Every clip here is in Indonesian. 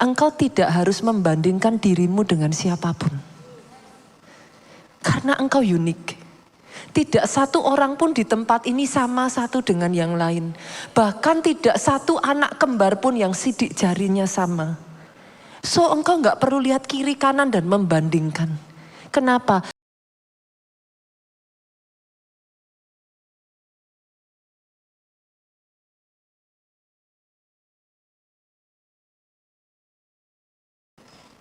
engkau tidak harus membandingkan dirimu dengan siapapun. Karena engkau unik. Tidak satu orang pun di tempat ini sama satu dengan yang lain. Bahkan tidak satu anak kembar pun yang sidik jarinya sama. So engkau gak perlu lihat kiri kanan dan membandingkan. Kenapa?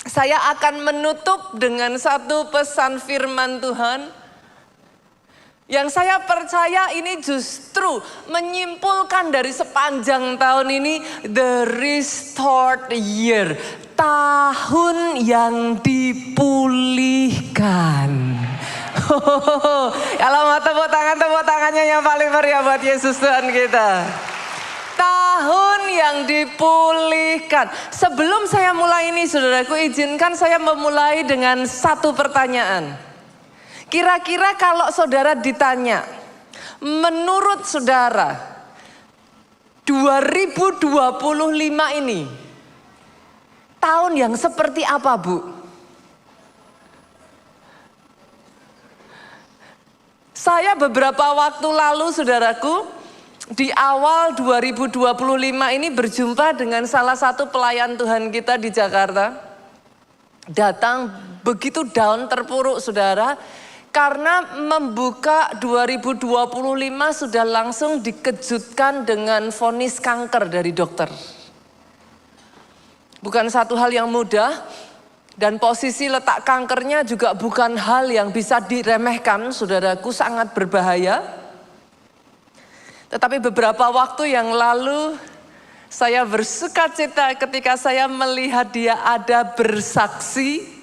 Saya akan menutup dengan satu pesan firman Tuhan yang saya percaya ini justru menyimpulkan dari sepanjang tahun ini, the restored year, tahun yang dipulihkan. Kalau mau tepuk tangannya yang paling meriah buat Yesus Tuhan kita. Tahun yang dipulihkan. Sebelum saya mulai ini, saudaraku, izinkan saya memulai dengan satu pertanyaan. Kira-kira kalau saudara ditanya, menurut saudara 2025 ini tahun yang seperti apa, Bu? Saya beberapa waktu lalu, saudaraku, di awal 2025 ini berjumpa dengan salah satu pelayan Tuhan kita di Jakarta. Datang begitu down, terpuruk, saudara. Karena membuka 2025 sudah langsung dikejutkan dengan vonis kanker dari dokter. Bukan satu hal yang mudah. Dan posisi letak kankernya juga bukan hal yang bisa diremehkan, saudaraku, sangat berbahaya. Tetapi beberapa waktu yang lalu saya bersukacita ketika saya melihat dia ada bersaksi.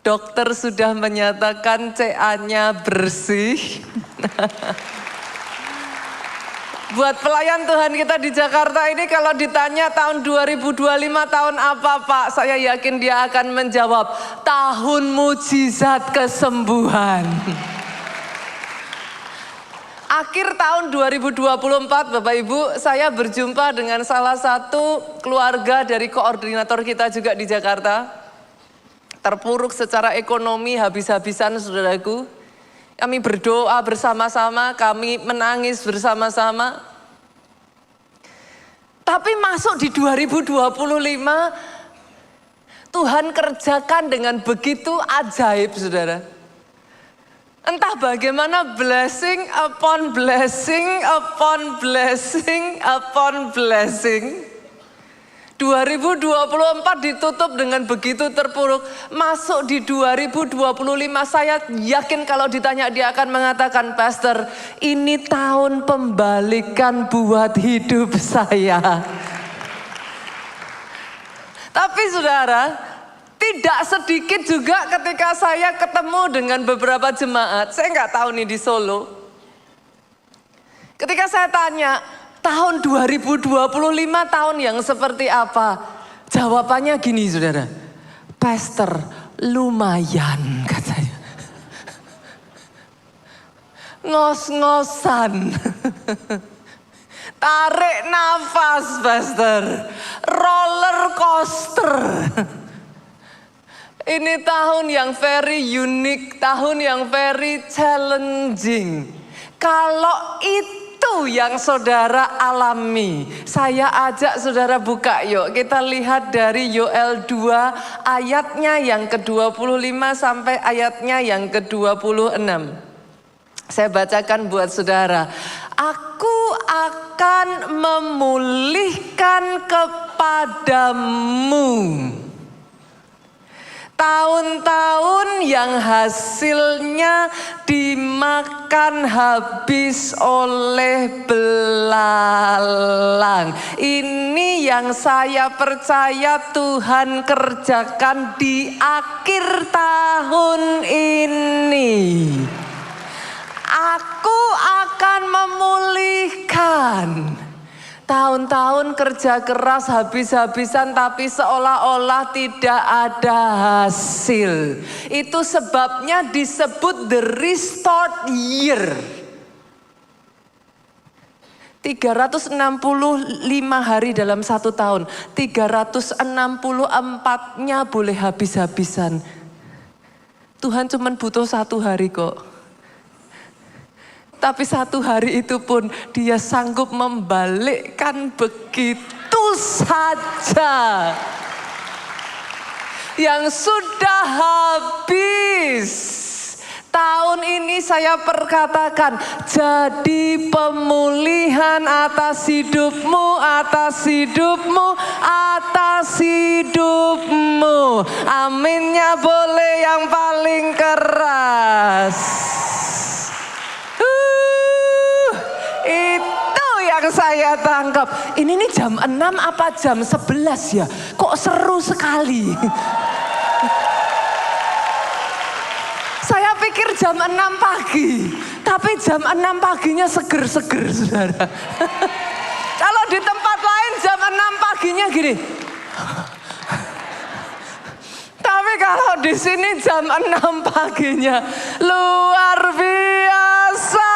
Dokter sudah menyatakan CA-nya bersih. Buat pelayan Tuhan kita di Jakarta ini kalau ditanya tahun 2025 tahun apa, Pak? Saya yakin dia akan menjawab, tahun mujizat kesembuhan. Akhir tahun 2024 Bapak Ibu, saya berjumpa dengan salah satu keluarga dari koordinator kita juga di Jakarta. Terpuruk secara ekonomi habis-habisan, saudaraku. Kami berdoa bersama-sama, kami menangis bersama-sama. Tapi masuk di 2025, Tuhan kerjakan dengan begitu ajaib, saudara. Entah bagaimana blessing upon blessing upon blessing upon blessing. 2024 ditutup dengan begitu terpuruk. Masuk di 2025 saya yakin kalau ditanya dia akan mengatakan, Pastor, ini tahun pembalikan buat hidup saya. Tapi saudara, tidak sedikit juga ketika saya ketemu dengan beberapa jemaat, saya nggak tahu nih di Solo. Ketika saya tanya, tahun 2025 tahun yang seperti apa? Jawabannya gini, saudara. Pastor, lumayan katanya. Ngos-ngosan. Tarik nafas, Pastor. Roller coaster. Ini tahun yang very unique, tahun yang very challenging. Kalau itu yang saudara alami, saya ajak saudara buka yuk. Kita lihat dari Yoel 2 ayatnya yang ke-25 sampai ayatnya yang ke-26. Saya bacakan buat saudara. Aku akan memulihkan kepadamu tahun-tahun yang hasilnya dimakan habis oleh belalang. Ini yang saya percaya Tuhan kerjakan di akhir tahun ini. Aku akan memulihkan tahun-tahun kerja keras habis-habisan tapi seolah-olah tidak ada hasil. Itu sebabnya disebut the restored year. 365 hari dalam 1 tahun, 364-nya boleh habis-habisan. Tuhan cuma butuh 1 hari kok. Tapi 1 hari itu pun dia sanggup membalikkan begitu saja. Yang sudah habis. Tahun ini saya perkatakan, jadi pemulihan atas hidupmu, atas hidupmu, atas hidupmu. Aminnya boleh yang paling keras. Itu yang saya tangkap. Ini nih jam 6 apa jam 11 ya? Kok seru sekali. Saya pikir jam 6 pagi, tapi jam 6 paginya seger-seger, saudara. Kalau di tempat lain jam 6 paginya gini. Tapi kalau di sini jam 6 paginya luar biasa.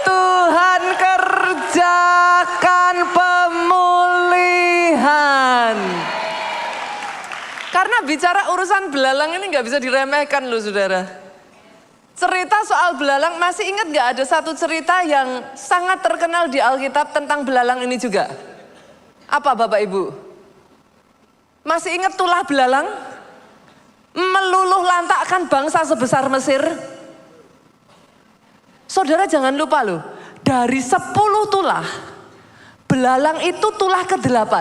Tuhan kerjakan pemulihan. Karena bicara urusan belalang ini nggak bisa diremehkan loh saudara. Cerita soal belalang, masih ingat nggak ada satu cerita yang sangat terkenal di Alkitab tentang belalang ini juga? Apa Bapak Ibu? Masih ingat tulah belalang? Meluluh lantakkan bangsa sebesar Mesir. Saudara jangan lupa loh, dari 10 tulah, belalang itu tulah ke-8.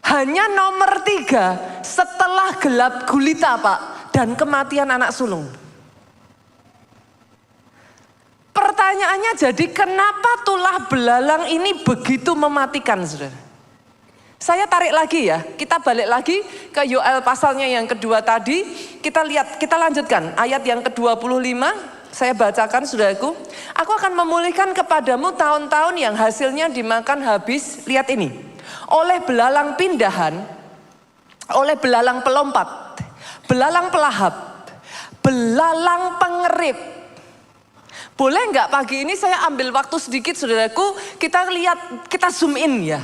Hanya nomor 3 setelah gelap gulita Pak dan kematian anak sulung. Pertanyaannya jadi kenapa tulah belalang ini begitu mematikan saudara? Saya tarik lagi ya, kita balik lagi ke Yoel pasalnya yang kedua tadi. Kita lihat, kita lanjutkan ayat yang ke-25. Saya bacakan saudaraku. Aku akan memulihkan kepadamu tahun-tahun yang hasilnya dimakan habis. Lihat ini. Oleh belalang pindahan, oleh belalang pelompat, belalang pelahap, belalang pengerip. Boleh nggak pagi ini saya ambil waktu sedikit saudaraku, kita lihat, kita zoom in ya.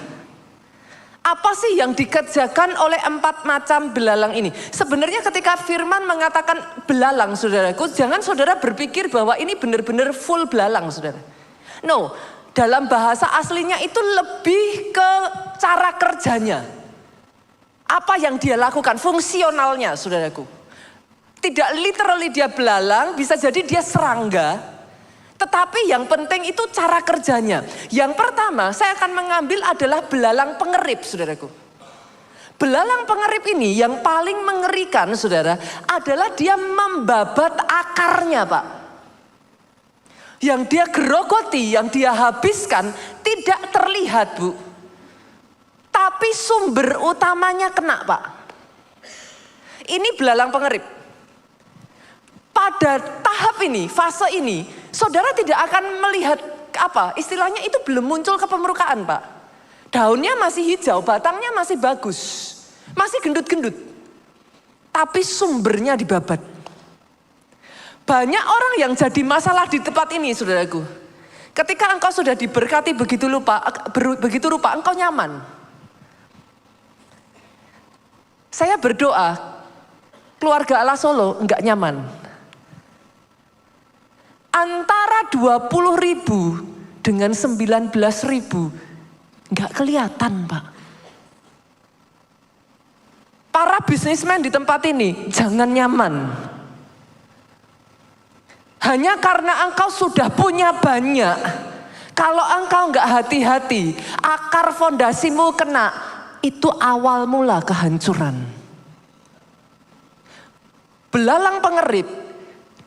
Apa sih yang dikerjakan oleh 4 macam belalang ini? Sebenarnya ketika firman mengatakan belalang saudaraku, jangan saudara berpikir bahwa ini benar-benar full belalang saudara. No. Dalam bahasa aslinya itu lebih ke cara kerjanya. Apa yang dia lakukan, fungsionalnya saudaraku. Tidak literally dia belalang, bisa jadi dia serangga. Tetapi yang penting itu cara kerjanya. Yang pertama saya akan mengambil adalah belalang pengerip saudaraku. Belalang pengerip ini yang paling mengerikan saudara, adalah dia membabat akarnya Pak. Yang dia gerogoti, yang dia habiskan tidak terlihat Bu. Tapi sumber utamanya kena Pak. Ini belalang pengerip. Pada tahap ini, fase ini, saudara tidak akan melihat apa, istilahnya itu belum muncul kepemukaan Pak. Daunnya masih hijau, batangnya masih bagus, masih gendut-gendut. Tapi sumbernya dibabat. Banyak orang yang jadi masalah di tempat ini saudaraku. Ketika engkau sudah diberkati begitu rupa, engkau nyaman. Saya berdoa, keluarga Allah Solo enggak nyaman. Antara 20.000 dengan 19.000 enggak kelihatan Pak. Para bisnismen di tempat ini jangan nyaman. Hanya karena engkau sudah punya banyak. Kalau engkau enggak hati-hati, akar fondasimu kena, itu awal mula kehancuran. Belalang pengerip,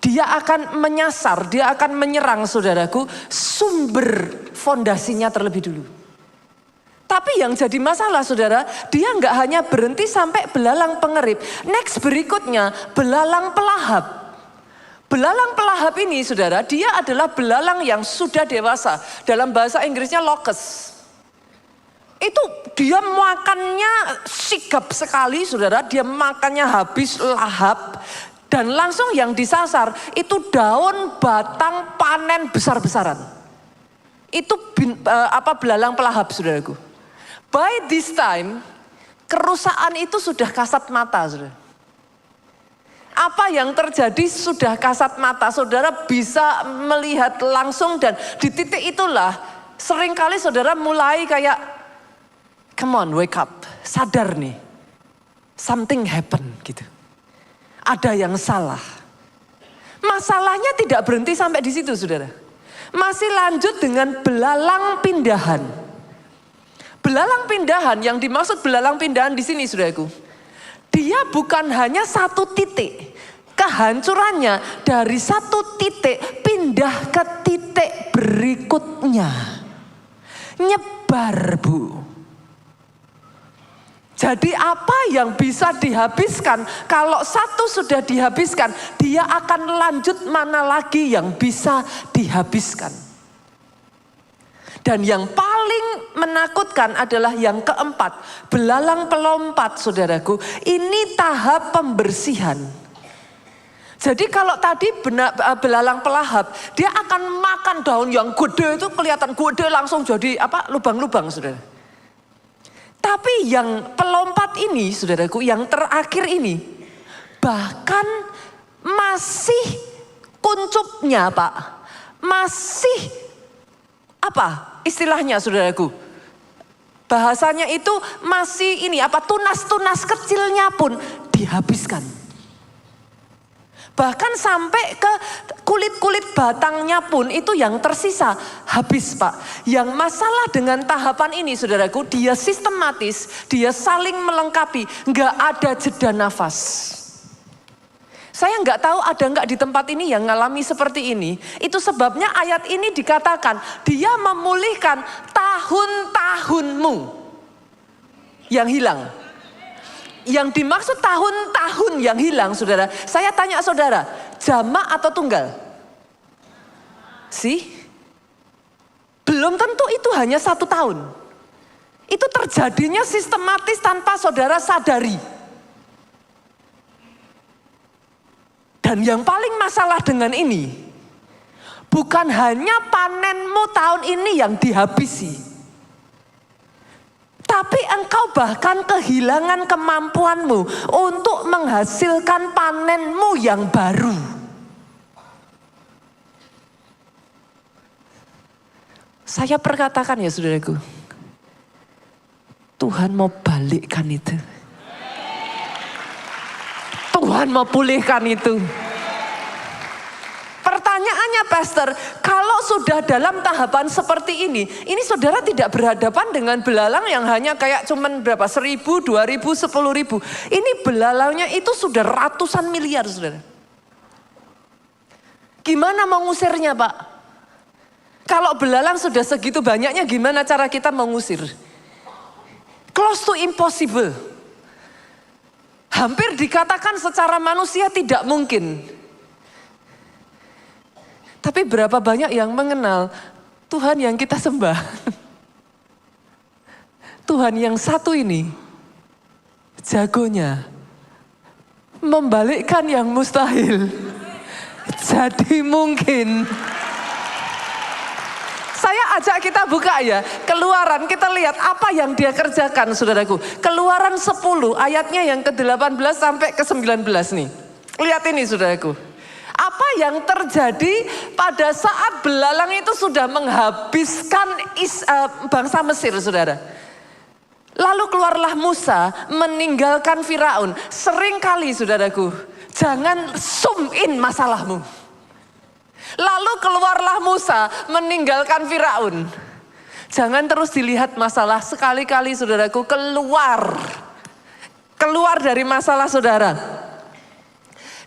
dia akan menyasar, dia akan menyerang saudaraku, sumber fondasinya terlebih dulu. Tapi yang jadi masalah saudara, dia enggak hanya berhenti sampai belalang pengerip. Next berikutnya, belalang pelahap. Belalang pelahap ini saudara, dia adalah belalang yang sudah dewasa. Dalam bahasa Inggrisnya locust. Itu dia makannya sigap sekali saudara, dia makannya habis lahap. Dan langsung yang disasar itu daun batang panen besar-besaran. Itu belalang pelahap, saudaraku. By this time, kerusakan itu sudah kasat mata, saudara. Apa yang terjadi sudah kasat mata, saudara bisa melihat langsung, dan di titik itulah seringkali saudara mulai kayak, come on, wake up, sadar nih, something happen gitu. Ada yang salah. Masalahnya tidak berhenti sampai di situ, saudara. Masih lanjut dengan belalang pindahan. Belalang pindahan, yang dimaksud belalang pindahan di sini, saudaraku, dia bukan hanya satu titik. Kehancurannya dari satu titik pindah ke titik berikutnya. Nyebar, Bu. Jadi apa yang bisa dihabiskan, kalau satu sudah dihabiskan, dia akan lanjut mana lagi yang bisa dihabiskan. Dan yang paling menakutkan adalah yang keempat, belalang pelompat, saudaraku. Ini tahap pembersihan. Jadi kalau tadi belalang pelahap, dia akan makan daun yang gede, itu kelihatan gede, langsung jadi lubang-lubang, saudara. Tapi yang pelompat ini, saudaraku, yang terakhir ini, bahkan masih kuncupnya, Pak, masih istilahnya, saudaraku, bahasanya itu masih tunas-tunas kecilnya pun dihabiskan. Bahkan sampai ke kulit-kulit batangnya pun itu yang tersisa habis, Pak. Yang masalah dengan tahapan ini, saudaraku, dia sistematis, dia saling melengkapi, nggak ada jeda nafas. Saya nggak tahu ada nggak di tempat ini yang ngalami seperti ini. Itu sebabnya ayat ini dikatakan dia memulihkan tahun-tahunmu yang hilang. Yang dimaksud tahun-tahun yang hilang, saudara, saya tanya saudara, jamak atau tunggal? Belum tentu itu hanya 1 tahun. Itu terjadinya sistematis tanpa saudara sadari. Dan yang paling masalah dengan ini, bukan hanya panenmu tahun ini yang dihabisi, tapi engkau bahkan kehilangan kemampuanmu untuk menghasilkan panenmu yang baru. Saya perkatakan ya, saudaraku, Tuhan mau balikkan itu. Tuhan mau pulihkan itu. Pertanyaannya, Pastor, kalau sudah dalam tahapan seperti ini saudara tidak berhadapan dengan belalang yang hanya kayak cuman berapa, 1.000, 2.000, 10.000. Ini belalangnya itu sudah ratusan miliar, saudara. Gimana mengusirnya, Pak? Kalau belalang sudah segitu banyaknya, gimana cara kita mengusir? Close to impossible. Hampir dikatakan secara manusia tidak mungkin. Tapi berapa banyak yang mengenal Tuhan yang kita sembah. Tuhan yang satu ini, jagonya membalikkan yang mustahil jadi mungkin. Saya ajak kita buka ya, Keluaran, kita lihat apa yang dia kerjakan, saudaraku. Keluaran 10 ayatnya yang ke-18 sampai ke-19 nih. Lihat ini, saudaraku. Apa yang terjadi pada saat belalang itu sudah menghabiskan bangsa Mesir, saudara. Lalu keluarlah Musa meninggalkan Firaun. Seringkali, saudaraku, jangan zoom in masalahmu. Lalu keluarlah Musa meninggalkan Firaun. Jangan terus dilihat masalah, sekali-kali, saudaraku, keluar dari masalah saudara.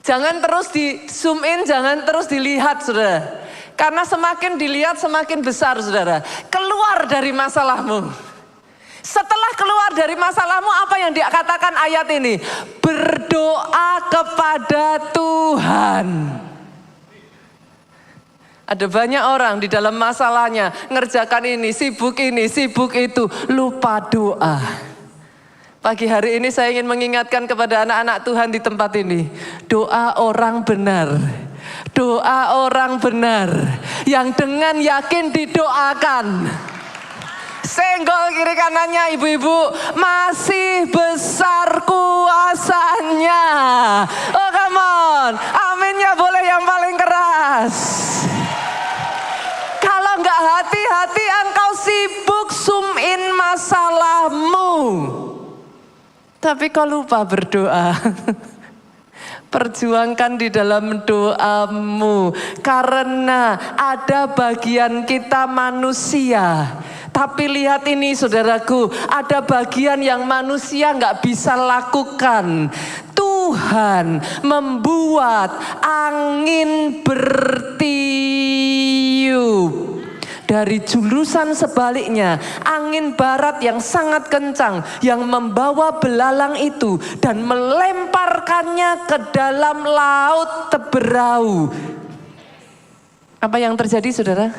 Jangan terus di zoom in, jangan terus dilihat, saudara. Karena semakin dilihat semakin besar, saudara. Keluar dari masalahmu. Setelah keluar dari masalahmu, apa yang dikatakan ayat ini? Berdoa kepada Tuhan. Ada banyak orang di dalam masalahnya, ngerjakan ini, sibuk itu, lupa doa. Pagi hari ini saya ingin mengingatkan kepada anak-anak Tuhan di tempat ini. Doa orang benar. Doa orang benar. Yang dengan yakin didoakan. Senggol kiri kanannya ibu-ibu, masih besar kuasanya. Oh come on, aminnya boleh yang paling keras. Kalau enggak hati-hati engkau sibuk zoom in masalahmu. Tapi kau lupa berdoa. Perjuangkan di dalam doamu. Karena ada bagian kita manusia. Tapi lihat ini saudaraku, ada bagian yang manusia nggak bisa lakukan. Tuhan membuat angin bertiup. Dari jurusan sebaliknya, angin barat yang sangat kencang yang membawa belalang itu dan melemparkannya ke dalam laut Teberau. Apa yang terjadi saudara?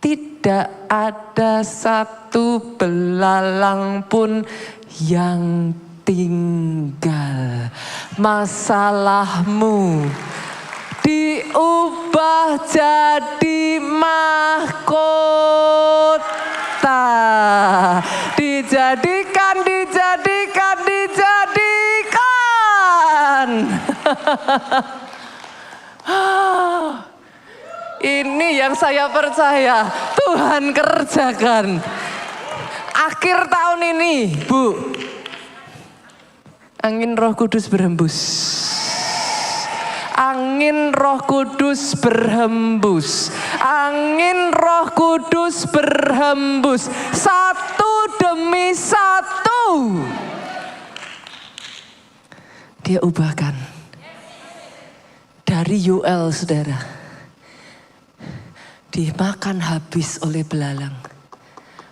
Tidak ada satu belalang pun yang tinggal. Masalahmu diubah jadi mahkota. Dijadikan. Ini yang saya percaya Tuhan kerjakan. Akhir tahun ini, Bu, angin Roh Kudus berhembus. Angin Roh Kudus berhembus. Angin Roh Kudus berhembus. Satu demi satu. Dia ubahkan. Dari Yoel saudara. Dimakan habis oleh belalang.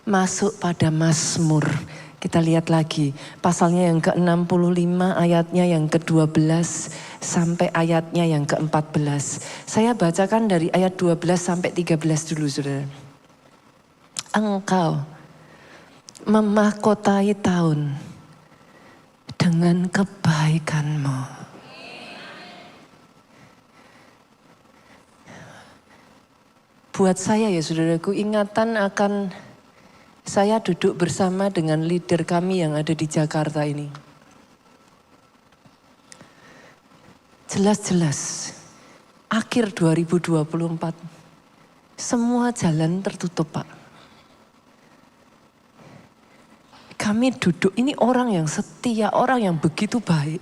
Masuk pada Mazmur. Kita lihat lagi pasalnya yang ke-65, ayatnya yang ke-12 sampai ayatnya yang ke-14. Saya bacakan dari ayat 12 sampai 13 dulu saudara. Engkau memahkotai tahun dengan kebaikanmu. Buat saya ya saudaraku, ingatan akan saya duduk bersama dengan leader kami yang ada di Jakarta ini. Jelas-jelas akhir 2024 semua jalan tertutup Pak. Kami duduk, ini orang yang setia, orang yang begitu baik.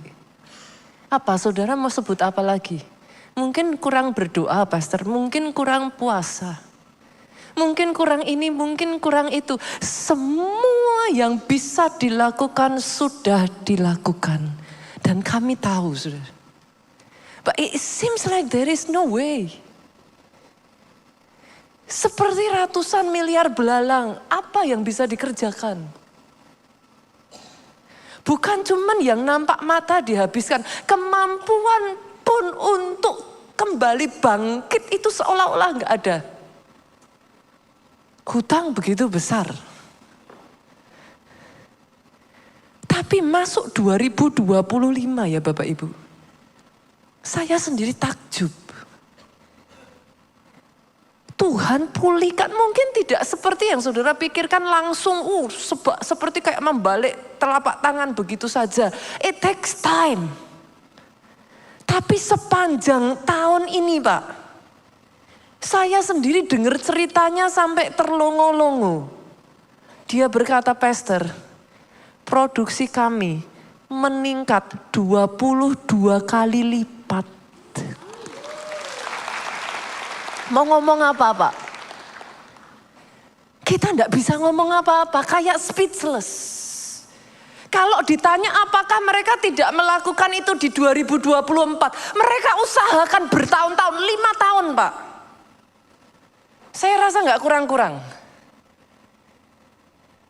Apa saudara mau sebut apa lagi? Mungkin kurang berdoa pastor, mungkin kurang puasa. Mungkin kurang ini, mungkin kurang itu. Semua yang bisa dilakukan sudah dilakukan. Dan kami tahu saudara. But it seems like there is no way. Seperti ratusan miliar belalang, apa yang bisa dikerjakan? Bukan cuman yang nampak mata dihabiskan, kemampuan pun untuk kembali bangkit itu seolah-olah nggak ada. Hutang begitu besar. Tapi masuk 2025 ya Bapak Ibu. Saya sendiri takjub. Tuhan pulihkan, mungkin tidak seperti yang saudara pikirkan langsung seperti kayak membalik telapak tangan begitu saja. It takes time. Tapi sepanjang tahun ini Pak, saya sendiri dengar ceritanya sampai terlongo-longo. Dia berkata, pastor, produksi kami meningkat 22 kali lipat. Mau ngomong apa Pak? Kita enggak bisa ngomong apa-apa, kayak speechless. Kalau ditanya apakah mereka tidak melakukan itu di 2024, mereka usahakan bertahun-tahun, 5 tahun Pak. Saya rasa nggak kurang-kurang.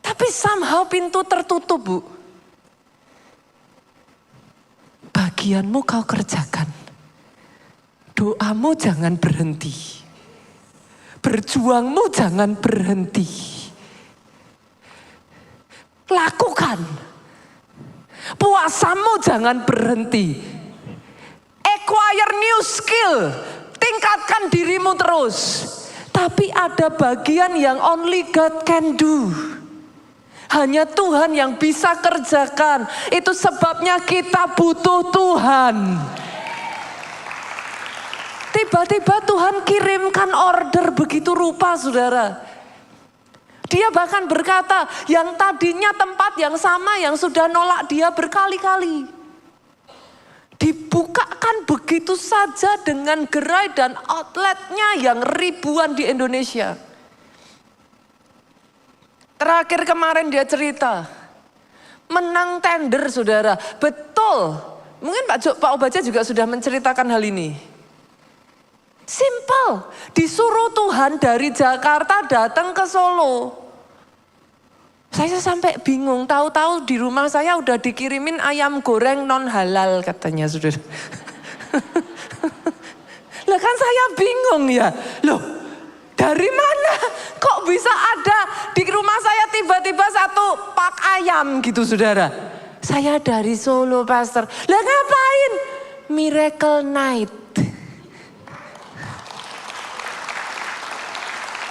Tapi somehow pintu tertutup Bu. Bagianmu kau kerjakan. Doamu jangan berhenti. Berjuangmu jangan berhenti. Lakukan. Puasamu jangan berhenti. Acquire new skill. Tingkatkan dirimu terus. Tapi ada bagian yang only God can do. Hanya Tuhan yang bisa kerjakan. Itu sebabnya kita butuh Tuhan. Tiba-tiba Tuhan kirimkan order begitu rupa, saudara. Dia bahkan berkata, yang tadinya tempat yang sama yang sudah nolak dia berkali-kali. Dibukakan begitu saja dengan gerai dan outletnya yang ribuan di Indonesia. Terakhir kemarin dia cerita, menang tender, saudara. Betul, mungkin Pak Obaja juga sudah menceritakan hal ini. Simple, disuruh Tuhan dari Jakarta datang ke Solo. Saya sampai bingung, tahu-tahu di rumah saya udah dikirimin ayam goreng non halal katanya, saudara. Lah kan saya bingung ya, loh dari mana kok bisa ada di rumah saya tiba-tiba satu pak ayam gitu, saudara. Saya dari Solo, pastor. Lah ngapain? Miracle night.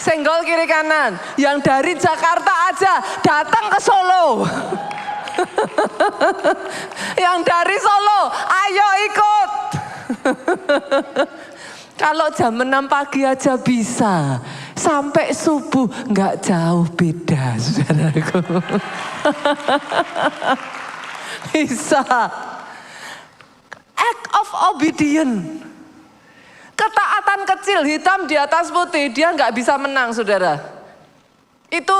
Senggol kiri kanan, yang dari Jakarta aja datang ke Solo. Yang dari Solo, ayo ikut. Kalau jam 6 pagi aja bisa, sampai subuh nggak jauh beda, saudaraku. Bisa. Act of obedience. Ketaatan kecil, hitam di atas putih, dia nggak bisa menang, saudara. Itu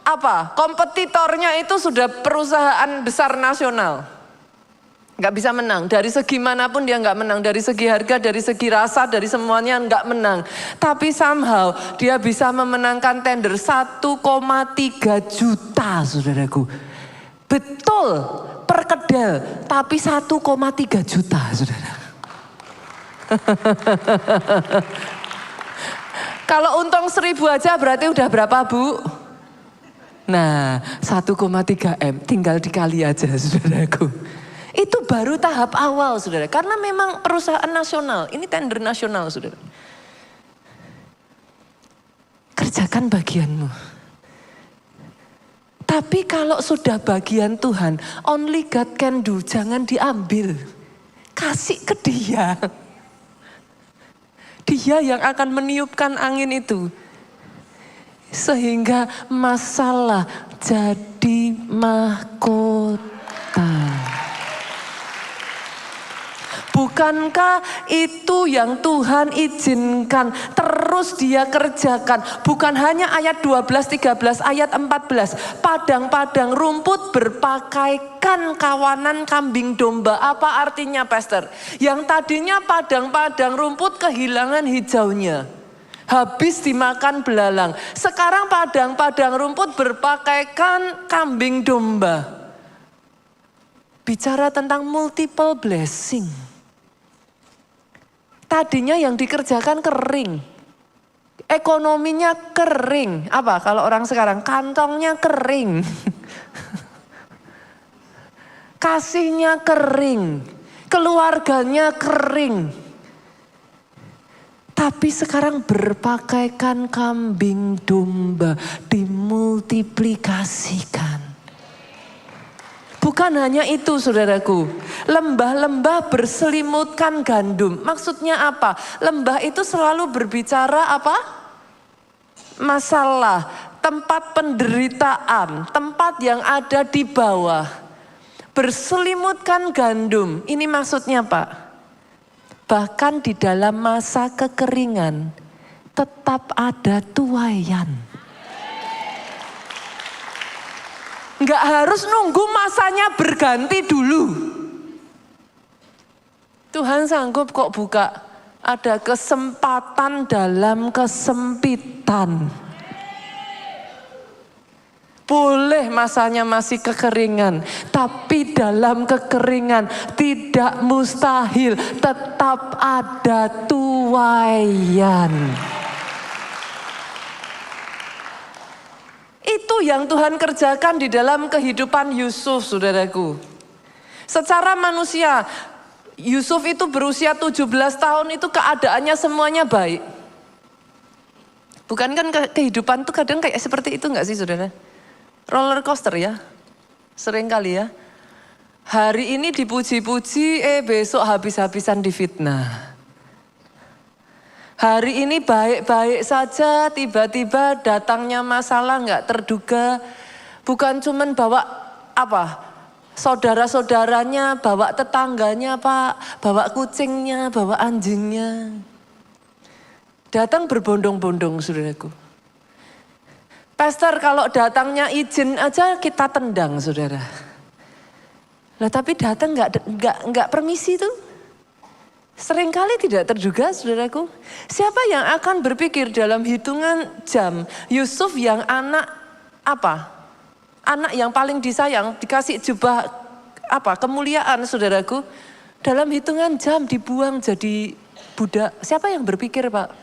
apa? Kompetitornya itu sudah perusahaan besar nasional. Nggak bisa menang, dari segi manapun dia nggak menang. Dari segi harga, dari segi rasa, dari semuanya nggak menang. Tapi somehow dia bisa memenangkan tender 1,3 juta, saudaraku. Betul, per kedel, tapi 1,3 juta, saudara. Kalau untung 1.000 aja berarti udah berapa, Bu? Nah, 1,3 M tinggal dikali aja, saudaraku. Itu baru tahap awal, saudara. Karena memang perusahaan nasional, ini tender nasional, saudara. Kerjakan bagianmu. Tapi kalau sudah bagian Tuhan, only God can do, jangan diambil. Kasih ke dia. Dia yang akan meniupkan angin itu. Sehingga masalah jadi mahkota. Bukankah itu yang Tuhan izinkan terus dia kerjakan? Bukan hanya ayat 12, 13, ayat 14. Padang-padang rumput berpakaikan kawanan kambing domba. Apa artinya, pastor? Yang tadinya padang-padang rumput kehilangan hijaunya. Habis dimakan belalang. Sekarang padang-padang rumput berpakaikan kambing domba. Bicara tentang multiple blessing. Tadinya yang dikerjakan kering. Ekonominya kering. Apa kalau orang sekarang? Kantongnya kering. Kasihnya kering. Keluarganya kering. Tapi sekarang berpakaikan kambing domba. Dimultiplikasikan. Bukan hanya itu, saudaraku. Lembah-lembah berselimutkan gandum. Maksudnya apa? Lembah itu selalu berbicara apa? Masalah, tempat penderitaan, tempat yang ada di bawah. Berselimutkan gandum. Ini maksudnya, Pak. Bahkan di dalam masa kekeringan, tetap ada tuaian. Nggak harus nunggu masanya berganti dulu. Tuhan sanggup kok buka. Ada kesempatan dalam kesempitan. Boleh masanya masih kekeringan. Tapi dalam kekeringan tidak mustahil. Tetap ada tuaian. Itu yang Tuhan kerjakan di dalam kehidupan Yusuf, saudaraku. Secara manusia, Yusuf itu berusia 17 tahun itu keadaannya semuanya baik. Bukan kan kehidupan tuh kadang kayak seperti itu enggak sih saudara? Roller coaster ya, sering kali ya. Hari ini dipuji-puji, besok habis-habisan difitnah. Hari ini baik-baik saja, tiba-tiba datangnya masalah nggak terduga. Bukan cuman bawa saudara-saudaranya, bawa tetangganya Pak, bawa kucingnya, bawa anjingnya. Datang berbondong-bondong saudaraku. Pastor kalau datangnya izin aja kita tendang saudara. Lah tapi datang nggak permisi tuh. Seringkali tidak terduga saudaraku. Siapa yang akan berpikir dalam hitungan jam Yusuf yang anak yang paling disayang dikasih jubah kemuliaan saudaraku. Dalam hitungan jam dibuang jadi budak. Siapa yang berpikir Pak?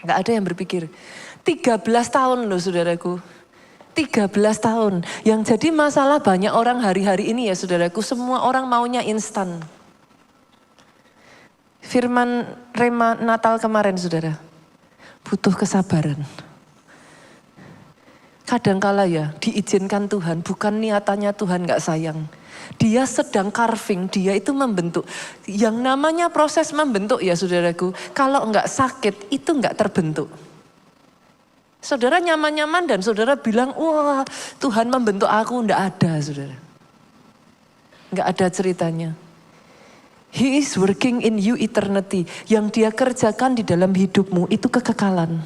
Nggak ada yang berpikir. 13 tahun loh saudaraku. 13 tahun. Yang jadi masalah banyak orang hari-hari ini ya saudaraku. Semua orang maunya instan. Firman Rema Natal kemarin saudara, butuh kesabaran. Kadangkala ya diizinkan Tuhan, bukan niatannya Tuhan gak sayang. Dia sedang carving, dia itu membentuk. Yang namanya proses membentuk ya saudaraku, kalau gak sakit itu gak terbentuk. Saudara nyaman-nyaman dan saudara bilang, wah Tuhan membentuk aku, gak ada saudara. Gak ada ceritanya. He is working in you eternity. Yang dia kerjakan di dalam hidupmu itu kekekalan.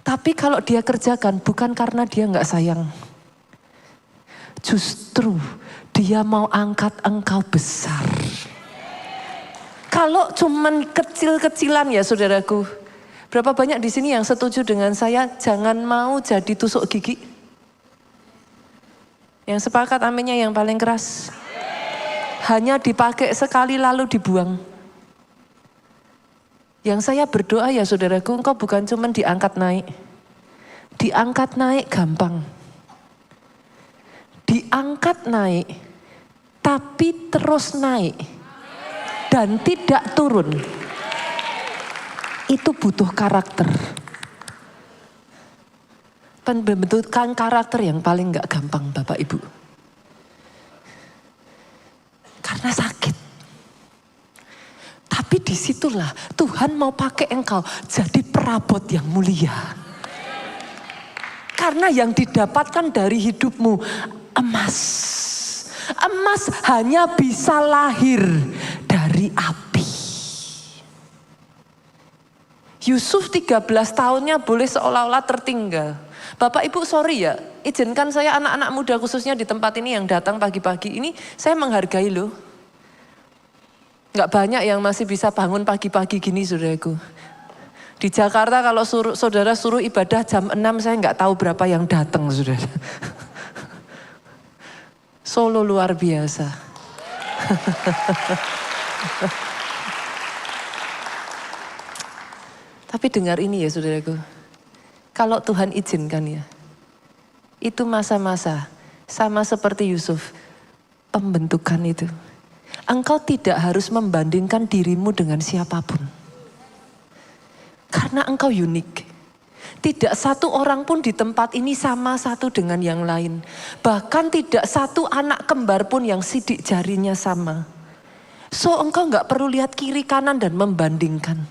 Tapi kalau dia kerjakan bukan karena dia nggak sayang. Justru dia mau angkat engkau besar. Kalau cuman kecil-kecilan ya saudaraku. Berapa banyak di sini yang setuju dengan saya jangan mau jadi tusuk gigi? Yang sepakat aminnya yang paling keras. Hanya dipakai sekali lalu dibuang. Yang saya berdoa ya saudaraku, engkau bukan cuma diangkat naik. Diangkat naik gampang. Diangkat naik, tapi terus naik. Dan tidak turun. Itu butuh karakter. Pembentukan karakter yang paling gak gampang Bapak Ibu. Karena sakit. Tapi disitulah Tuhan mau pakai engkau jadi perabot yang mulia. Karena yang didapatkan dari hidupmu emas. Emas hanya bisa lahir dari api. Yusuf 13 tahunnya boleh seolah-olah tertinggal. Bapak Ibu sorry ya, izinkan saya anak-anak muda khususnya di tempat ini yang datang pagi-pagi ini, saya menghargai loh. Gak banyak yang masih bisa bangun pagi-pagi gini saudaraku. Di Jakarta kalau saudara suruh ibadah jam 6 saya gak tahu berapa yang datang saudara. Solo luar biasa. Tapi dengar ini ya saudaraku. Kalau Tuhan izinkan ya, itu masa-masa sama seperti Yusuf, pembentukan itu. Engkau tidak harus membandingkan dirimu dengan siapapun. Karena engkau unik. Tidak satu orang pun di tempat ini sama satu dengan yang lain. Bahkan tidak satu anak kembar pun yang sidik jarinya sama. So engkau gak perlu lihat kiri kanan dan membandingkan.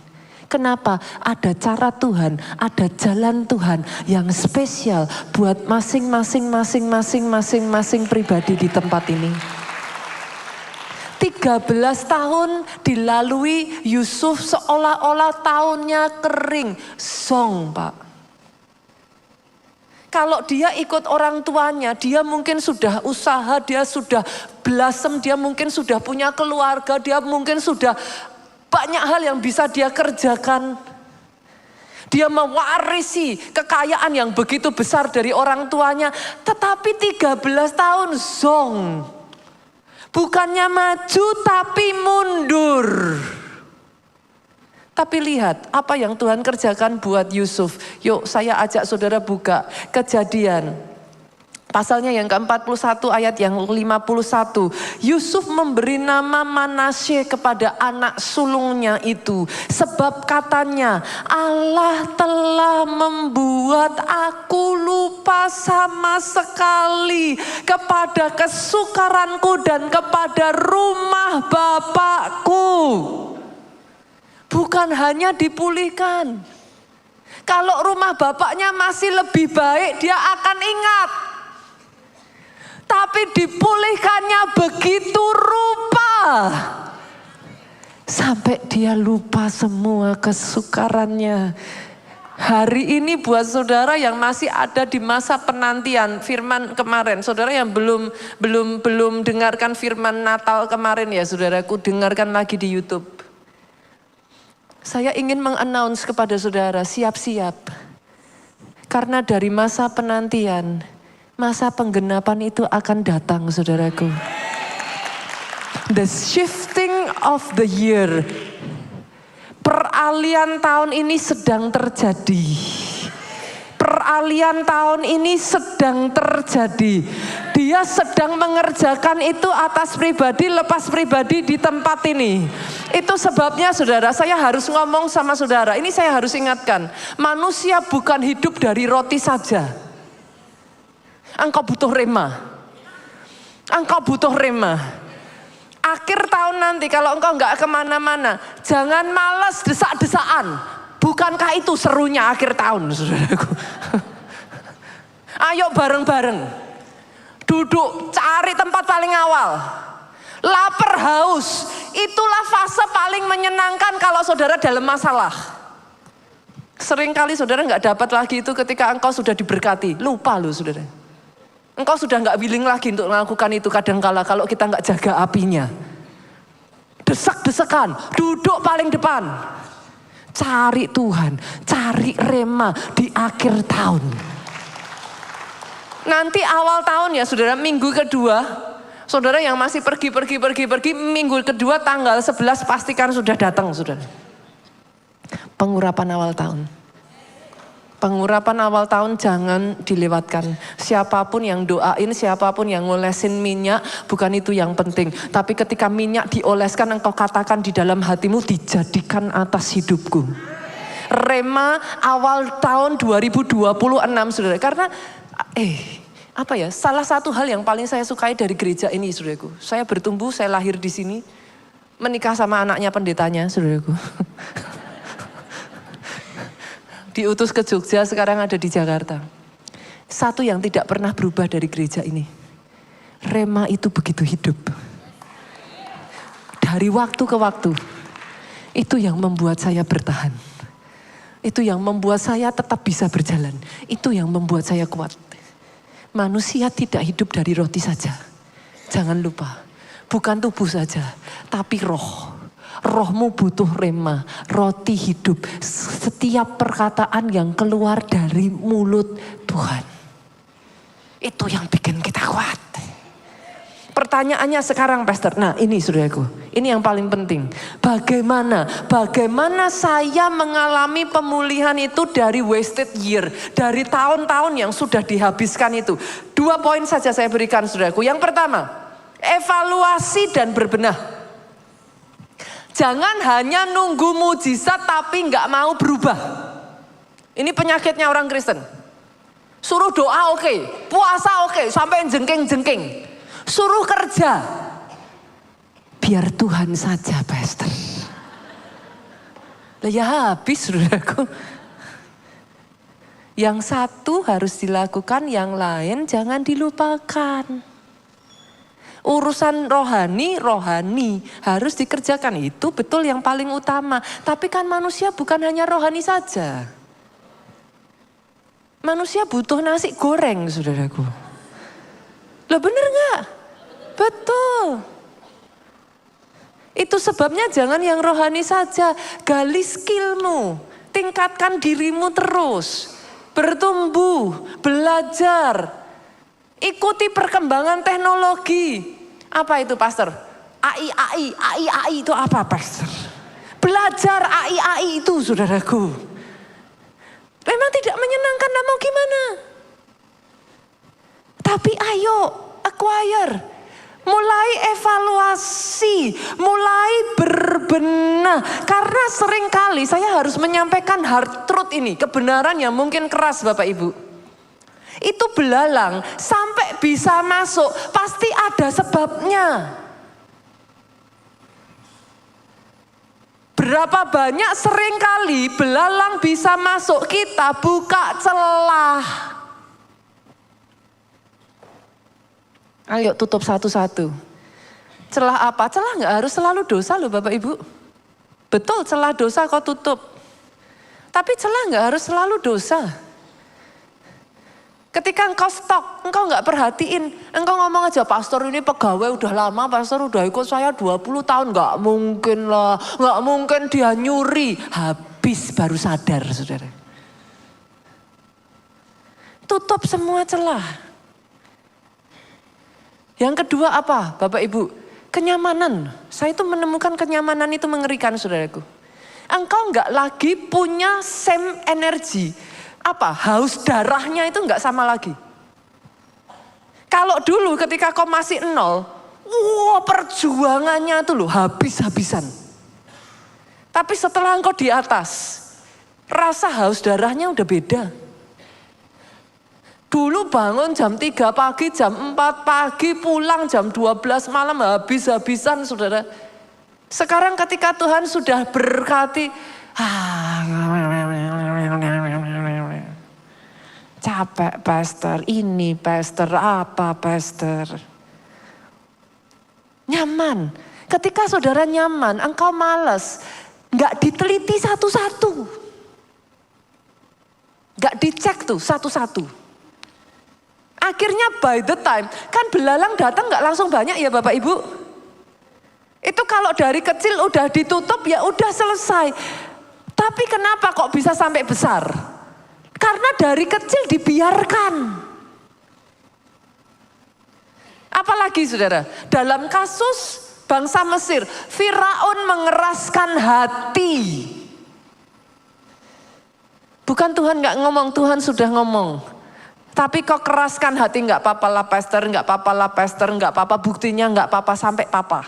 Kenapa? Ada cara Tuhan, ada jalan Tuhan yang spesial buat masing-masing pribadi di tempat ini. 13 tahun dilalui Yusuf seolah-olah tahunnya kering. Song Pak. Kalau dia ikut orang tuanya, dia mungkin sudah usaha, dia sudah blossom, dia mungkin sudah punya keluarga, dia mungkin sudah banyak hal yang bisa dia kerjakan. Dia mewarisi kekayaan yang begitu besar dari orang tuanya. Tetapi 13 tahun zong. Bukannya maju tapi mundur. Tapi lihat apa yang Tuhan kerjakan buat Yusuf. Yuk saya ajak saudara buka Kejadian. Pasalnya yang ke-41 ayat yang 51. Yusuf memberi nama Manasye kepada anak sulungnya itu. Sebab katanya, Allah telah membuat aku lupa sama sekali kepada kesukaranku dan kepada rumah bapakku. Bukan hanya dipulihkan. Kalau rumah bapaknya masih lebih baik, dia akan ingat. Tapi dipulihkannya begitu rupa. Sampai dia lupa semua kesukarannya. Hari ini buat saudara yang masih ada di masa penantian firman kemarin. Saudara yang belum dengarkan firman Natal kemarin ya saudaraku, dengarkan lagi di YouTube. Saya ingin mengannounce kepada saudara, siap-siap. Karena dari masa penantian, masa penggenapan itu akan datang saudaraku. The shifting of the year. Peralihan tahun ini sedang terjadi. Peralihan tahun ini sedang terjadi. Dia sedang mengerjakan itu atas pribadi, lepas pribadi di tempat ini. Itu sebabnya saudara, saya harus ngomong sama saudara. Ini saya harus ingatkan. Manusia bukan hidup dari roti saja. Engkau butuh rema. Engkau butuh rema. Akhir tahun nanti kalau engkau nggak kemana-mana, jangan malas desak-desaan. Bukankah itu serunya akhir tahun, saudaraku? Ayo bareng-bareng. Duduk, cari tempat paling awal. Lapar, haus. Itulah fase paling menyenangkan kalau saudara dalam masalah. Seringkali saudara nggak dapat lagi itu ketika engkau sudah diberkati. Lupa loh saudara. Engkau sudah nggak willing lagi untuk melakukan itu kadangkala kalau kita nggak jaga apinya. Desak-desakan, duduk paling depan. Cari Tuhan, cari rema di akhir tahun. Nanti awal tahun ya saudara, minggu kedua, saudara yang masih pergi, minggu kedua tanggal 11 pastikan sudah datang saudara. Pengurapan awal tahun. Pengurapan awal tahun jangan dilewatkan. Siapapun yang doain, siapapun yang ngolesin minyak, bukan itu yang penting. Tapi ketika minyak dioleskan, engkau katakan di dalam hatimu, dijadikan atas hidupku. Rema awal tahun 2026 saudara. Karena salah satu hal yang paling saya sukai dari gereja ini saudaraku. Saya bertumbuh, saya lahir di sini. Menikah sama anaknya pendetanya saudaraku. Diutus ke Jogja, sekarang ada di Jakarta. Satu yang tidak pernah berubah dari gereja ini. Rema itu begitu hidup. Dari waktu ke waktu. Itu yang membuat saya bertahan. Itu yang membuat saya tetap bisa berjalan. Itu yang membuat saya kuat. Manusia tidak hidup dari roti saja. Jangan lupa. Bukan tubuh saja, tapi roh. Rohmu butuh rema, roti hidup. Setiap perkataan yang keluar dari mulut Tuhan. Itu yang bikin kita kuat. Pertanyaannya sekarang pastor, nah ini saudaraku, ini yang paling penting. Bagaimana saya mengalami pemulihan itu dari wasted year. Dari tahun-tahun yang sudah dihabiskan itu. 2 poin saja saya berikan saudaraku. Yang pertama, evaluasi dan berbenah. Jangan hanya nunggu mujizat tapi nggak mau berubah. Ini penyakitnya orang Kristen. Suruh doa oke, puasa oke, sampai jengking-jengking. Suruh kerja. Biar Tuhan saja pastor. Lah ya habis saudaraku. Yang satu harus dilakukan, yang lain jangan dilupakan. Urusan rohani harus dikerjakan, itu betul yang paling utama. Tapi kan manusia bukan hanya rohani saja. Manusia butuh nasi goreng saudaraku. Loh bener gak? Betul. Itu sebabnya jangan yang rohani saja. Gali skillmu, tingkatkan dirimu terus. Bertumbuh, belajar. Ikuti perkembangan teknologi. Apa itu pastor? AI itu apa pastor? Belajar. belajar AI itu, saudaraku. Memang tidak menyenangkan, nah mau gimana? Tapi ayo acquire, mulai evaluasi, mulai berbenah. Karena seringkali saya harus menyampaikan hard truth ini, kebenaran yang mungkin keras Bapak Ibu. Itu belalang sampai bisa masuk, pasti ada sebabnya. Berapa banyak seringkali belalang bisa masuk, kita buka celah. Ayo tutup satu-satu. Celah apa? Celah nggak harus selalu dosa loh Bapak Ibu. Betul, celah dosa kau tutup. Tapi celah nggak harus selalu dosa. Ketika engkau stok, engkau nggak perhatiin, engkau ngomong aja, pastor ini pegawai udah lama, pastor udah ikut saya 20 tahun, nggak mungkin lah, nggak mungkin dia nyuri. Habis baru sadar, saudara. Tutup semua celah. Yang kedua apa, Bapak Ibu? Kenyamanan. Saya itu menemukan kenyamanan itu mengerikan, saudaraku. Engkau nggak lagi punya same energi. Apa? Haus darahnya itu nggak sama lagi. Kalau dulu ketika kau masih nol, perjuangannya itu loh habis-habisan. Tapi setelah engkau di atas, rasa haus darahnya udah beda. Dulu bangun jam 3 pagi, jam 4 pagi, pulang jam 12 malam habis-habisan saudara. Sekarang ketika Tuhan sudah berkati, capek pastor, ini pastor, apa pastor. Nyaman. Ketika saudara nyaman, engkau malas. Gak diteliti satu-satu. Gak dicek tuh satu-satu. Akhirnya by the time, kan belalang datang gak langsung banyak ya Bapak Ibu. Itu kalau dari kecil udah ditutup ya udah selesai. Tapi kenapa kok bisa sampai besar? Karena dari kecil dibiarkan. Apalagi saudara, dalam kasus bangsa Mesir, Firaun mengeraskan hati. Bukan Tuhan gak ngomong, Tuhan sudah ngomong. Tapi kok keraskan hati, gak apa-apa lah pastor, gak apa-apa lah pastor, gak apa-apa, buktinya gak apa-apa sampai papa.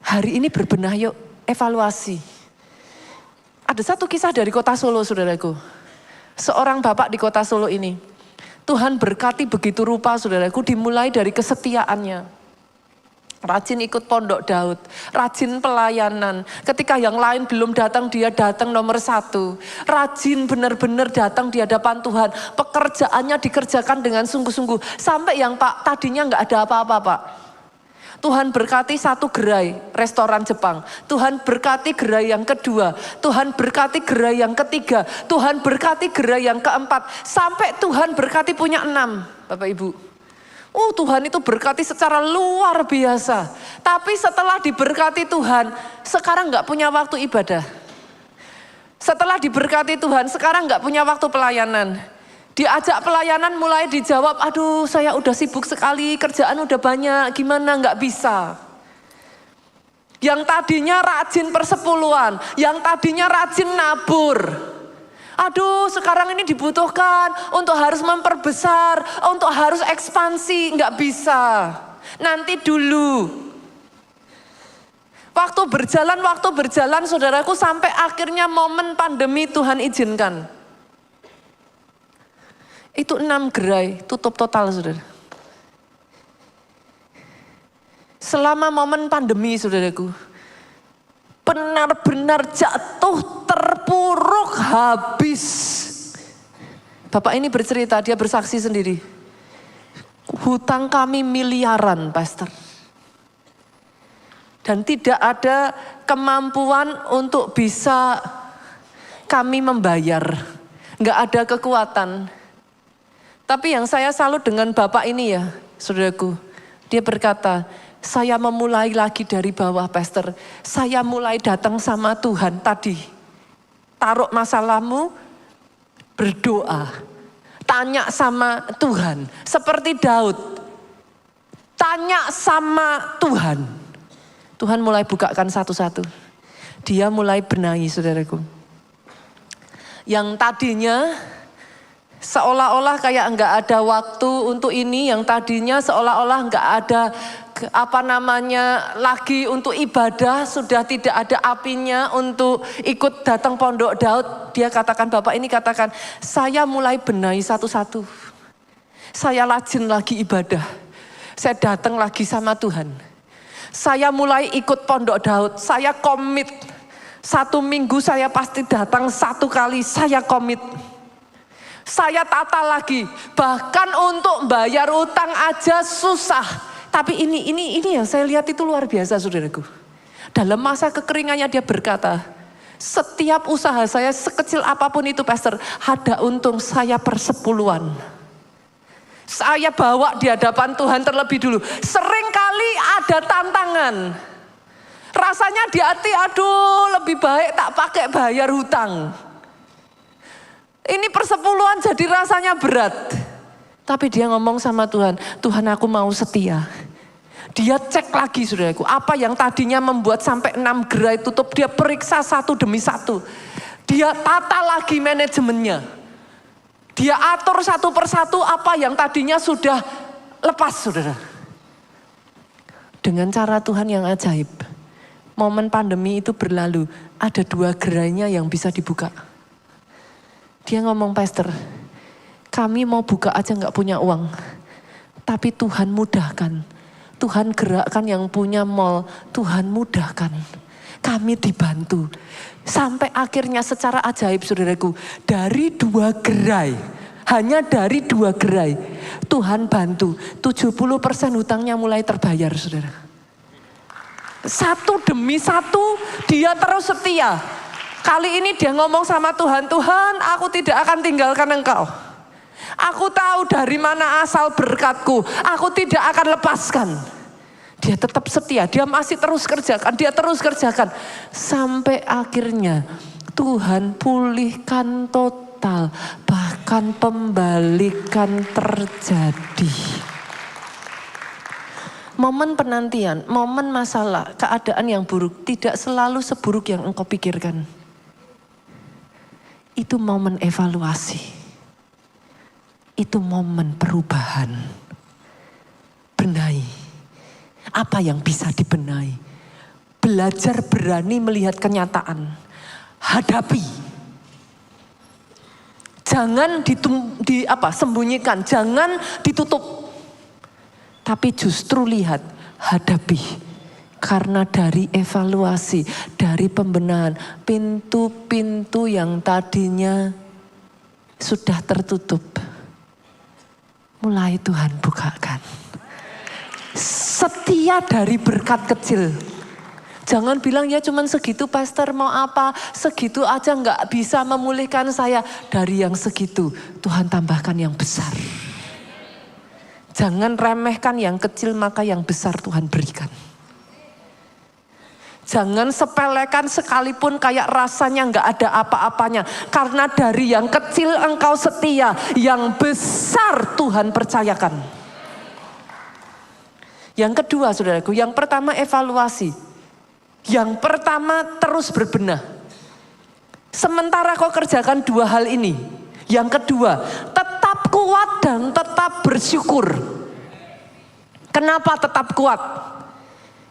Hari ini berbenah yuk, evaluasi. Ada satu kisah dari kota Solo saudaraku. Seorang bapak di kota Solo ini. Tuhan berkati begitu rupa saudaraku, dimulai dari kesetiaannya. Rajin ikut pondok Daud, rajin pelayanan. Ketika yang lain belum datang, dia datang nomor 1. Rajin benar-benar datang di hadapan Tuhan. Pekerjaannya dikerjakan dengan sungguh-sungguh. Sampai yang Pak tadinya nggak ada apa-apa Pak. Tuhan berkati satu gerai restoran Jepang. Tuhan berkati gerai yang kedua. Tuhan berkati gerai yang ketiga. Tuhan berkati gerai yang keempat. Sampai Tuhan berkati punya 6 Bapak Ibu. Tuhan itu berkati secara luar biasa. Tapi setelah diberkati Tuhan, sekarang gak punya waktu ibadah. Setelah diberkati Tuhan, sekarang gak punya waktu pelayanan. Diajak pelayanan mulai dijawab, aduh saya udah sibuk sekali, kerjaan udah banyak, gimana gak bisa. Yang tadinya rajin persepuluhan, yang tadinya rajin nabur. Aduh sekarang ini dibutuhkan untuk harus memperbesar, untuk harus ekspansi, gak bisa. Nanti dulu. Waktu berjalan saudaraku sampai akhirnya momen pandemi Tuhan izinkan. Itu 6 gerai tutup total saudara. Selama momen pandemi saudaraku. Benar-benar jatuh, terpuruk, habis. Bapak ini bercerita, dia bersaksi sendiri. Hutang kami miliaran pastor. Dan tidak ada kemampuan untuk bisa kami membayar. Nggak ada kekuatan. Tapi yang saya salut dengan Bapak ini ya, saudaraku. Dia berkata, saya memulai lagi dari bawah pastor. Saya mulai datang sama Tuhan tadi. Taruh masalahmu, berdoa. Tanya sama Tuhan. Seperti Daud. Tanya sama Tuhan. Tuhan mulai bukakan satu-satu. Dia mulai benahi, saudaraku. Yang tadinya seolah-olah kayak enggak ada waktu untuk ini, yang tadinya seolah-olah enggak ada lagi untuk ibadah, sudah tidak ada apinya untuk ikut datang Pondok Daud. Dia katakan, Bapak ini katakan, saya mulai benahi satu-satu. Saya rajin lagi ibadah. Saya datang lagi sama Tuhan. Saya mulai ikut Pondok Daud. Saya komit. 1 minggu saya pasti datang 1 kali. Saya komit. Saya tata lagi. Bahkan untuk bayar utang aja susah. Tapi ini yang saya lihat itu luar biasa, saudaraku. Dalam masa kekeringannya dia berkata, setiap usaha saya sekecil apapun itu, pastor, ada untung saya persepuluhan. Saya bawa di hadapan Tuhan terlebih dulu. Seringkali ada tantangan. Rasanya di hati, aduh lebih baik tak pakai bayar hutang. Ini persepuluhan jadi rasanya berat. Tapi dia ngomong sama Tuhan, Tuhan aku mau setia. Dia cek lagi, saudaraku, apa yang tadinya membuat sampai 6 gerai tutup, dia periksa satu demi satu. Dia tata lagi manajemennya. Dia atur satu persatu apa yang tadinya sudah lepas, saudara. Dengan cara Tuhan yang ajaib. Momen pandemi itu berlalu, ada 2 gerainya yang bisa dibuka. Dia ngomong, pastor, kami mau buka aja gak punya uang. Tapi Tuhan mudahkan. Tuhan gerakkan yang punya mall. Tuhan mudahkan. Kami dibantu. Sampai akhirnya secara ajaib, saudaraku. Dari 2 gerai. Hanya dari 2 gerai. Tuhan bantu. 70% hutangnya mulai terbayar, saudara. Satu demi satu dia terus setia. Kali ini dia ngomong sama Tuhan, Tuhan aku tidak akan tinggalkan Engkau. Aku tahu dari mana asal berkatku. Aku tidak akan lepaskan. Dia tetap setia, dia masih terus kerjakan, dia terus kerjakan. Sampai akhirnya Tuhan pulihkan total. Bahkan pembalikan terjadi. Momen penantian, momen masalah, keadaan yang buruk tidak selalu seburuk yang engkau pikirkan. Itu momen evaluasi. Itu momen perubahan. Benahi. Apa yang bisa dibenahi? Belajar berani melihat kenyataan. Hadapi. Jangan sembunyikan, jangan ditutup. Tapi justru lihat, hadapi. Karena dari evaluasi, dari pembenahan, pintu-pintu yang tadinya sudah tertutup, mulai Tuhan bukakan. Setia dari berkat kecil. Jangan bilang ya cuman segitu pastor mau apa, segitu aja nggak bisa memulihkan saya. Dari yang segitu Tuhan tambahkan yang besar. Jangan remehkan yang kecil, maka yang besar Tuhan berikan. Jangan sepelekan sekalipun kayak rasanya nggak ada apa-apanya. Karena dari yang kecil engkau setia, yang besar Tuhan percayakan. Yang kedua, saudaraku, yang pertama evaluasi. Yang pertama terus berbenah. Sementara kau kerjakan 2 hal ini. Yang kedua, tetap kuat dan tetap bersyukur. Kenapa tetap kuat?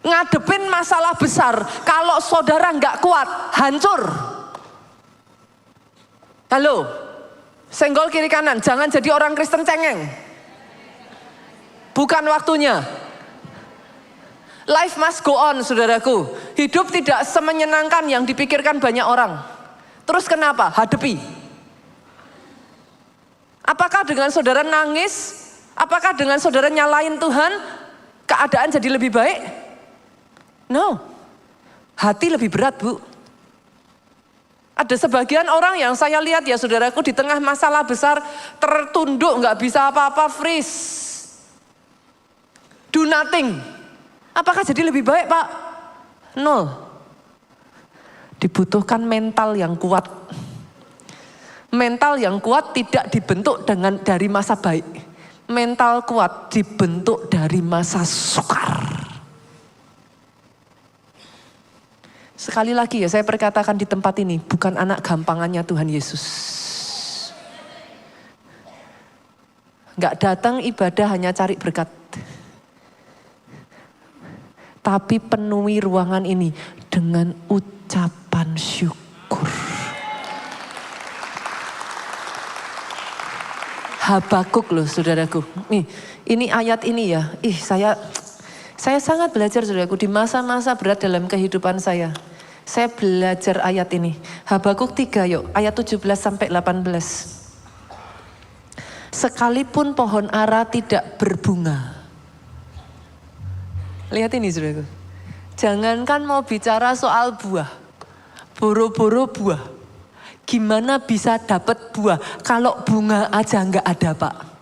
Ngadepin masalah besar. Kalau saudara nggak kuat, hancur. Halo, senggol kiri kanan. Jangan jadi orang Kristen cengeng. Bukan waktunya. Life must go on, saudaraku. Hidup tidak semenyenangkan yang dipikirkan banyak orang. Terus kenapa? Hadapi. Apakah dengan saudara nangis? Apakah dengan saudara nyalain Tuhan, keadaan jadi lebih baik? No. Hati lebih berat, Bu. Ada sebagian orang yang saya lihat ya saudaraku di tengah masalah besar tertunduk, nggak bisa apa-apa, freeze. Do nothing. Apakah jadi lebih baik, Pak? No. Dibutuhkan mental yang kuat. Mental yang kuat tidak dibentuk dari masa baik. Mental kuat dibentuk dari masa sukar. sekali lagi ya saya perkatakan di tempat ini, bukan anak gampangannya Tuhan Yesus. Gak datang ibadah hanya cari berkat. Tapi penuhi ruangan ini dengan ucapan syukur. Habakuk loh saudaraku. Ini ayat ini ya. Saya sangat belajar saudaraku di masa-masa berat dalam kehidupan saya. Saya belajar ayat ini. Habakuk 3 yuk, ayat 17 sampai 18. Sekalipun pohon ara tidak berbunga. Lihat ini saudaraku. Jangankan mau bicara soal buah. Boro-boro buah. Gimana bisa dapat buah kalau bunga aja nggak ada Pak.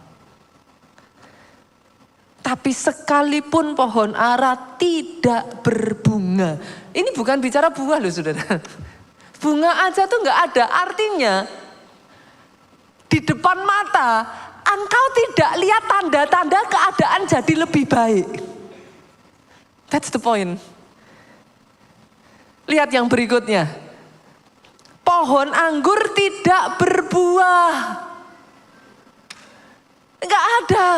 Tapi sekalipun pohon ara tidak berbunga. Ini bukan bicara buah loh saudara. Bunga aja tuh nggak ada. Artinya di depan mata engkau tidak lihat tanda-tanda keadaan jadi lebih baik. That's the point. Lihat yang berikutnya. Pohon anggur tidak berbuah. Enggak ada.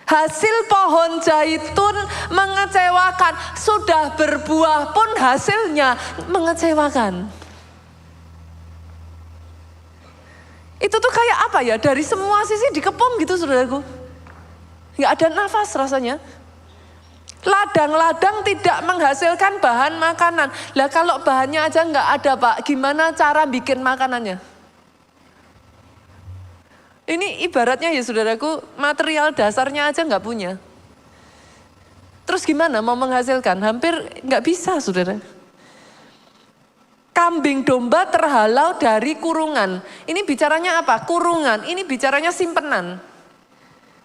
Hasil pohon zaitun mengecewakan. Sudah berbuah pun hasilnya mengecewakan. Itu tuh kayak apa ya? Dari semua sisi dikepung gitu saudaraku. Enggak ada nafas rasanya. Ladang-ladang tidak menghasilkan bahan makanan. Lah kalau bahannya aja nggak ada Pak, gimana cara bikin makanannya? Ini ibaratnya ya saudaraku, material dasarnya aja nggak punya. Terus gimana mau menghasilkan? Hampir nggak bisa saudara. Kambing domba terhalau dari kurungan. Ini bicaranya apa? Kurungan, ini bicaranya simpenan.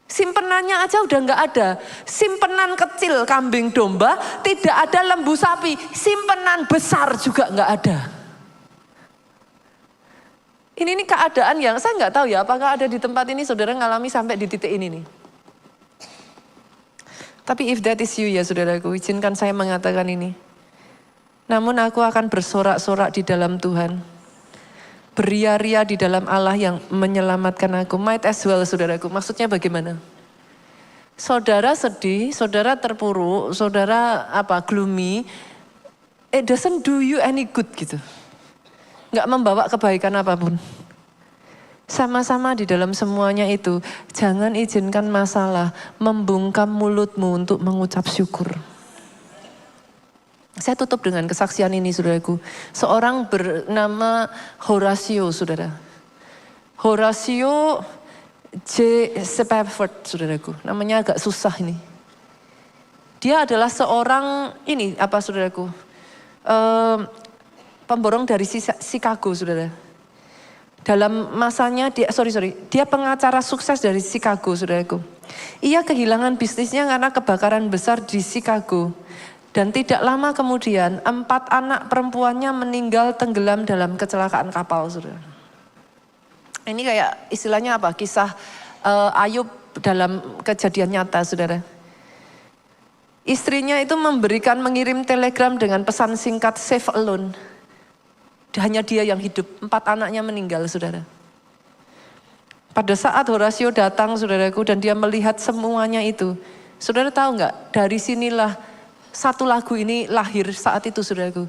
Simpenannya aja udah nggak ada. Simpenan kecil kambing domba, tidak ada lembu sapi. Simpenan besar juga nggak ada. Ini keadaan yang saya nggak tahu ya, apakah ada di tempat ini saudara ngalami sampai di titik ini nih. Tapi if that is you ya saudaraku, izinkan saya mengatakan ini. Namun aku akan bersorak-sorak di dalam Tuhan. Beria-ria di dalam Allah yang menyelamatkan aku. Might as well saudaraku. Maksudnya bagaimana? Saudara sedih, saudara terpuruk, saudara gloomy. It doesn't do you any good gitu. Nggak membawa kebaikan apapun. Sama-sama di dalam semuanya itu. Jangan izinkan masalah membungkam mulutmu untuk mengucap syukur. Saya tutup dengan kesaksian ini saudaraku. Seorang bernama Horatio saudara. Horatio J. Spafford saudaraku. Namanya agak susah ini. Dia adalah seorang saudaraku. Pemborong dari Chicago saudara. Dalam masanya dia pengacara sukses dari Chicago saudaraku. Ia kehilangan bisnisnya karena kebakaran besar di Chicago. Dan tidak lama kemudian 4 anak perempuannya meninggal tenggelam dalam kecelakaan kapal saudara. Ini kayak istilahnya apa? Kisah Ayub dalam kejadian nyata saudara. Istrinya itu mengirim telegram dengan pesan singkat save alone. Hanya dia yang hidup, 4 anaknya meninggal saudara. Pada saat Horatio datang saudaraku dan dia melihat semuanya itu. Saudara tahu nggak? Dari sinilah satu lagu ini lahir saat itu saudaraku.